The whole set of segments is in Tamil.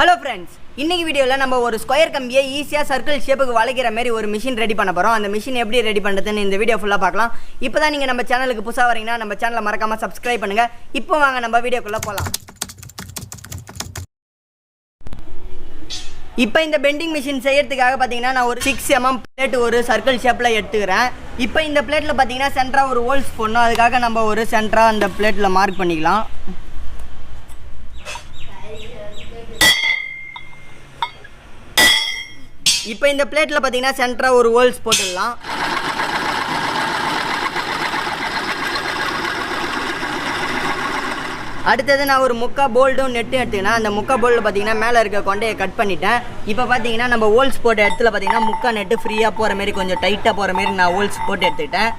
ஹலோ ஃப்ரெண்ட்ஸ், இன்னைக்கு வீடியோவில் நம்ம ஒரு ஸ்கொயர் கம்பியை ஈஸியாக சர்க்கிள் ஷேப்புக்கு வளைக்கிற மாதிரி ஒரு மிஷின் ரெடி பண்ண போகிறோம். அந்த மிஷின் எப்படி ரெடி பண்ணுறதுன்னு இந்த வீடியோ ஃபுல்லாக பார்க்கலாம். இப்போ தான் நீங்கள் நம்ம சேனலுக்கு புதுசாக வரீங்கன்னா நம்ம சேனலை மறக்காமல் சப்ஸ்கிரைப் பண்ணுங்கள். இப்போ வாங்க நம்ம வீடியோக்குள்ளே போகலாம். இப்போ இந்த பெண்டிங் மிஷின் செய்யறதுக்காக பார்த்தீங்கன்னா நான் ஒரு 6 mm பிளேட் ஒரு சர்க்கிள் ஷேப்பில் எடுத்துக்கிறேன். இப்போ இந்த பிளேட்டில் பார்த்தீங்கன்னா சென்டராக ஒரு ஹோல்ஸ் போடணும். அதுக்காக நம்ம ஒரு சென்டராக அந்த பிளேட்டில் மார்க் பண்ணிக்கலாம். இப்போ இந்த பிளேட்டில் பார்த்தீங்கன்னா சென்டராக ஒரு ஹோல்ஸ் போட்டுடலாம். அடுத்தது நான் ஒரு முக்கா போல்டும் நெட்டும் எடுத்துக்கினா அந்த முக்கா போல்டில் பார்த்தீங்கன்னா மேலே இருக்க கொண்டையை கட் பண்ணிட்டேன். இப்போ பார்த்தீங்கன்னா நம்ம ஹோல்ஸ் போட்ட இடத்துல பார்த்தீங்கன்னா முக்கா நெட்டு ஃப்ரீயாக போகிற மாரி கொஞ்சம் டைட்டாக போகிற மாரி நான் ஹோல்ஸ் போட்டு எடுத்துக்கிட்டேன்.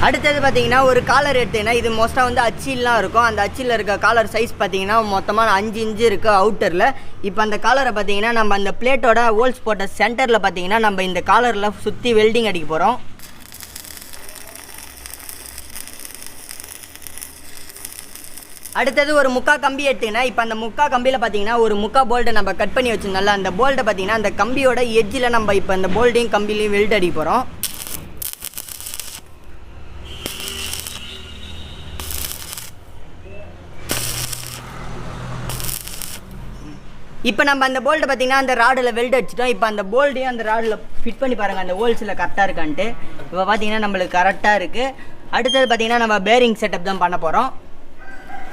அடுத்தது பார்த்தீங்கன்னா ஒரு காலர் எடுத்தீங்கன்னா இது மோஸ்ட்டாக வந்து அச்சிலாம் இருக்கும். அந்த அச்சியில் இருக்க காலர் சைஸ் பார்த்தீங்கன்னா மொத்தமாக 5 இன்ச்சு இருக்குது அவுட்டரில். இப்போ அந்த காலரை பார்த்தீங்கன்னா நம்ம அந்த பிளேட்டோட ஹோல்ஸ் போட்ட சென்டரில் பார்த்தீங்கன்னா நம்ம இந்த காலரில் சுற்றி வெல்டிங் அடிக்க போகிறோம். அடுத்தது ஒரு முக்கா கம்பி எடுத்துக்கினா இப்போ அந்த முக்கா கம்பியில் பார்த்தீங்கன்னா ஒரு முக்கா போல்ட்டை நம்ம கட் பண்ணி வச்சுருந்தோம்ல, அந்த போல்ட்டை பார்த்தீங்கன்னா அந்த கம்பியோட எட்ஜில் நம்ம இப்போ இந்த போல்ட்டையும் கம்பிலையும் வெல்ட் அடிக்க போகிறோம். இப்போ நம்ம அந்த போல்ட்டை பார்த்தீங்கன்னா அந்த ராடில் வெல்ட் அடிச்சிட்டோம். இப்போ அந்த போல்ட்டையும் அந்த ராடில் ஃபிட் பண்ணி பாருங்கள் அந்த ஹோல்ஸில் கரெக்டாக இருக்கான்ட்டு. இப்போ பார்த்தீங்கன்னா நம்மளுக்கு கரெக்டாக இருக்குது. அடுத்தது பார்த்தீங்கன்னா நம்ம பேரிங் செட்டப் தான் பண்ண போகிறோம்.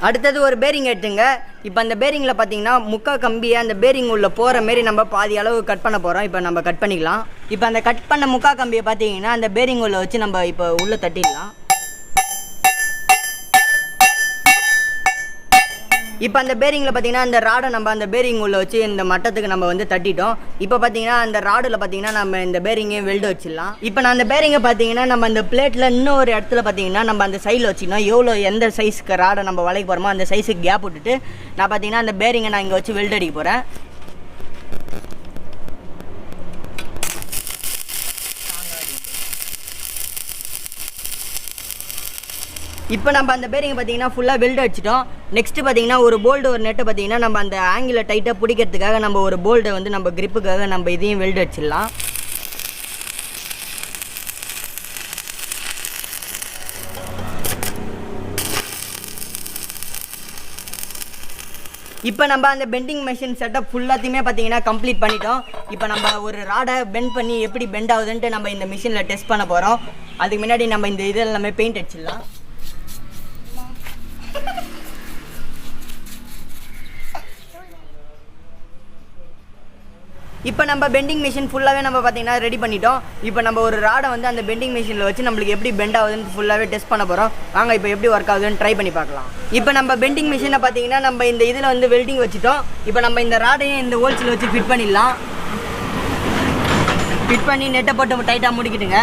அடுத்தது ஒரு பேரிங் எடுத்துங்க. இப்போ அந்த பேரிங்கில் பார்த்தீங்கன்னா முக்கா கம்பியை அந்த பேரிங் உள்ள போகிற மாரி நம்ம பாதி அளவு கட் பண்ண போகிறோம். இப்போ நம்ம கட் பண்ணிக்கலாம். இப்போ அந்த கட் பண்ண முக்கா கம்பியை பார்த்தீங்கன்னா அந்த பேரிங் உள்ள வச்சு நம்ம இப்போ உள்ளே தட்டிடலாம். இப்போ அந்த பேரிங்கில் பார்த்தீங்கன்னா அந்த ராடை நம்ம அந்த பேரிங் உள்ள வச்சு இந்த மட்டத்துக்கு நம்ம வந்து தட்டிட்டோம். இப்போ பார்த்தீங்கன்னா அந்த ராடில் பார்த்தீங்கன்னா நம்ம இந்த பேரிங்கையும் வெல்டு வச்சிடலாம். இப்போ நான் அந்த பேரிங்கை பார்த்தீங்கன்னா நம்ம அந்த பிளேட்டில் இன்னும் ஒரு இடத்துல பார்த்தீங்கன்னா நம்ம அந்த சைடில் வச்சுக்கணும். எவ்வளோ எந்த சைஸுக்கு ராடை நம்ம வளைக்க போகிறோமோ அந்த சைஸுக்கு கேப் விட்டுட்டு நான் பார்த்தீங்கன்னா அந்த பேரிங்கை நான் இங்கே வச்சு வெல்டு அடிக்க போகிறேன். இப்போ நம்ம அந்த பேரிங்கை பார்த்தீங்கன்னா ஃபுல்லாக வெல்டு அடிச்சிட்டோம். நெக்ஸ்ட்டு பார்த்தீங்கன்னா ஒரு போல்டு ஒரு நெட்டை பார்த்தீங்கன்னா நம்ம அந்த ஆங்கிளை டைட்டாக பிடிக்கிறதுக்காக நம்ம ஒரு போல்டை வந்து நம்ம கிரிப்புக்காக நம்ம இதையும் வெல்டு அடிச்சிடலாம். இப்போ நம்ம அந்த பெண்டிங் மெஷின் செட்டப் ஃபுல்லாத்தையுமே பார்த்தீங்கன்னா கம்ப்ளீட் பண்ணிட்டோம். இப்போ நம்ம ஒரு ராடை பெண்ட் பண்ணி எப்படி பெண்ட் ஆகுதுன்ட்டு நம்ம இந்த மிஷினில் டெஸ்ட் பண்ண போகிறோம். அதுக்கு முன்னாடி நம்ம இந்த இது எல்லாமே பெயிண்ட் அடிச்சிடலாம். இப்போ நம்ம பெண்டிங் மிஷின் ஃபுல்லாகவே நம்ம பார்த்தீங்கன்னா ரெடி பண்ணிட்டோம். இப்போ நம்ம ஒரு ராடை வந்து அந்த பெண்டிங் மிஷினில் வச்சு நம்மளுக்கு எப்படி பெண்ட் ஆகுதுன்னு ஃபுல்லாகவே டெஸ்ட் பண்ண போகிறோம். வாங்க இப்போ எப்படி ஒர்க் ஆகுதுன்னு ட்ரை பண்ணி பார்க்கலாம். இப்போ நம்ம பெண்டிங் மிஷினை பார்த்தீங்கன்னா நம்ம இந்த இதில் வந்து வெல்டிங் வச்சுட்டோம். இப்போ நம்ம இந்த ராடையும் இந்த ஹோல்ஸில் வச்சு ஃபிட் பண்ணிடலாம். ஃபிட் பண்ணி நெட்டை போட்டு டைட்டாக முடிக்கிட்டுங்க.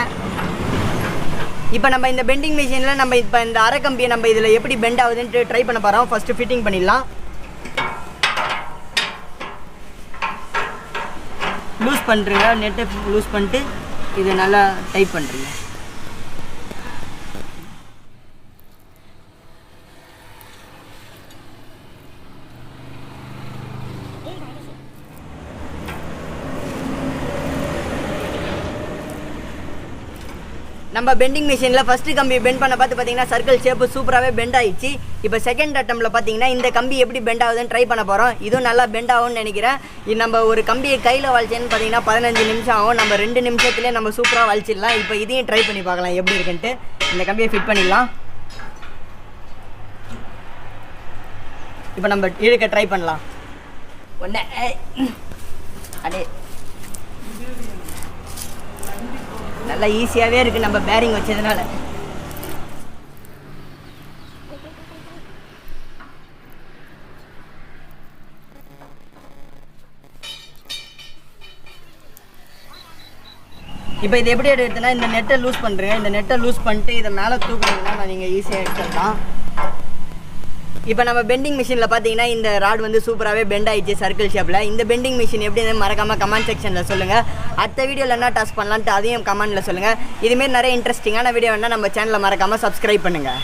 இப்போ நம்ம இந்த பெண்டிங் மிஷினில் நம்ம இப்போ இந்த அரை கம்பியை நம்ம இதில் எப்படி பெண்ட் ஆகுதுன்ட்டு ட்ரை பண்ண போகிறோம். ஃபஸ்ட்டு ஃபிட்டிங் பண்ணிடலாம். லூஸ் பண்ணுறீங்க, நெட்டை லூஸ் பண்ணிட்டு இதை நல்லா டைட் பண்ணுறீங்க. நம்ம பெண்டிங் மிஷினில் ஃபஸ்ட்டு கம்பி பெண்ட் பண்ண பார்த்தீங்கன்னா சர்க்கிள் ஷேப்பு சூப்பராகவே பெண்ட் ஆகிடுச்சு. இப்போ செகண்ட் அட்டம்ல பார்த்தீங்கன்னா இந்த கம்பி எப்படி பெண்ட் ஆகுதுன்னு ட்ரை பண்ண போகிறோம். இதுவும் நல்லா பெண்ட் ஆகும்னு நினைக்கிறேன். இது நம்ம ஒரு கம்பியை கையில் வளைச்சேன்னு பார்த்தீங்கன்னா 15 நிமிஷம் ஆகும். நம்ம 2 நிமிஷத்துலேயே நம்ம சூப்பராக வளைச்சிடலாம். இப்போ இதையும் ட்ரை பண்ணி பார்க்கலாம் எப்படி இருக்குன்ட்டு. இந்த கம்பியை ஃபிட் பண்ணிடலாம். இப்போ நம்ம இழுக்க ட்ரை பண்ணலாம். ஒன்று அடே நல்லா ஈஸியாகவே இருக்குது நம்ம பேரிங் வச்சதுனால. இப்போ இது எப்படி எடுத்துன்னா இந்த நெட்டை லூஸ் பண்ணுறேன். இந்த நெட்டை லூஸ் பண்ணிட்டு இதை மேலே தூக்குனீங்கன்னா நீங்கள் ஈஸியாக எடுத்துடலாம். இப்போ நம்ம பெண்டிங் மிஷினில் பார்த்தீங்கன்னா இந்த ராட் வந்து சூப்பராகவே பெண்ட் ஆயிடுச்சு சர்க்கிள் ஷேப்பில். இந்த பெண்டிங் மிஷின் எப்படி மறக்காமல் கமெண்ட் செக்ஷனில் சொல்லுங்கள். அடுத்த வீடியோவில் என்ன டாஸ்க் பண்ணலான்ட்டு அதையும் கமெண்ட்டில் சொல்லுங்கள். இதுமாரி நிறைய இன்ட்ரெஸ்டிங்கான வீடியோ வேணால் நம்ம சேனலை மறக்காமல் சப்ஸ்கிரைப் பண்ணுங்கள்.